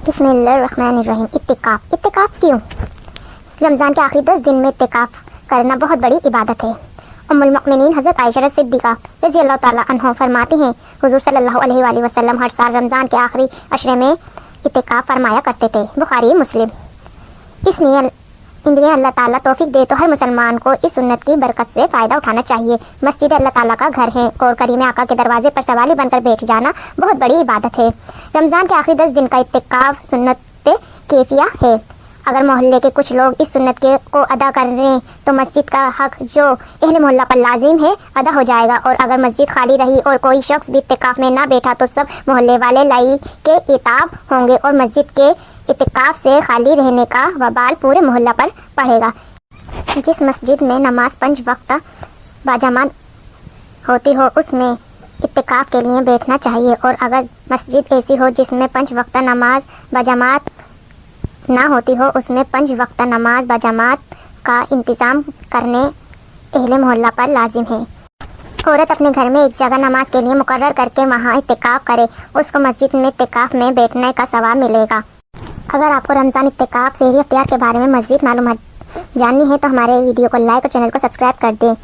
بسم اللہ الرحمن الرحیم۔ اتقاف کیوں؟ رمضان کے آخری 10 دن میں اتقاف کرنا بہت بڑی عبادت ہے۔ ام المؤمنین حضرت عائشہ صدیقہ رضی اللہ تعالیٰ عنہ فرماتی ہیں، حضور صلی اللہ علیہ وآلہ وسلم ہر سال رمضان کے آخری عشرے میں اتقاف فرمایا کرتے تھے۔ بخاری مسلم۔ اس لیے اللہ تعالیٰ توفیق دے تو ہر مسلمان کو اس سنت کی برکت سے فائدہ اٹھانا چاہیے۔ مسجد اللہ تعالیٰ کا گھر ہے اور کریم آقا کے دروازے پر سوالی بن کر بیٹھ جانا بہت بڑی عبادت ہے۔ رمضان کے آخری 10 دن کا اتقاف سنت کیفیہ ہے۔ اگر محلے کے کچھ لوگ اس سنت کو ادا کر رہے ہیں تو مسجد کا حق جو اہل محلہ پر لازم ہے ادا ہو جائے گا، اور اگر مسجد خالی رہی اور کوئی شخص بھی اتقاف میں نہ بیٹھا تو سب محلے والے لائی کے اعتاب ہوں گے اور مسجد کے اتقاف سے خالی رہنے کا وبال پورے محلہ پر پڑے گا۔ جس مسجد میں نماز 5 وقت باجماعت ہوتی ہو اس میں اتقاف کے لیے بیٹھنا چاہیے، اور اگر مسجد ایسی ہو جس میں 5 وقت نماز باجماعت نہ ہوتی ہو اس میں 5 وقت نماز باجماعت کا انتظام کرنے اہل محلہ پر لازم ہے۔ عورت اپنے گھر میں ایک جگہ نماز کے لیے مقرر کر کے وہاں اتقاف کرے، اس کو مسجد میں اتقاف میں بیٹھنے کا ثواب ملے گا۔ اگر آپ کو رمضان اتقاف سحری اختیار کے بارے میں مزید معلومات جاننی ہے تو ہمارے ویڈیو کو لائک اور چینل کو سبسکرائب کر دیں۔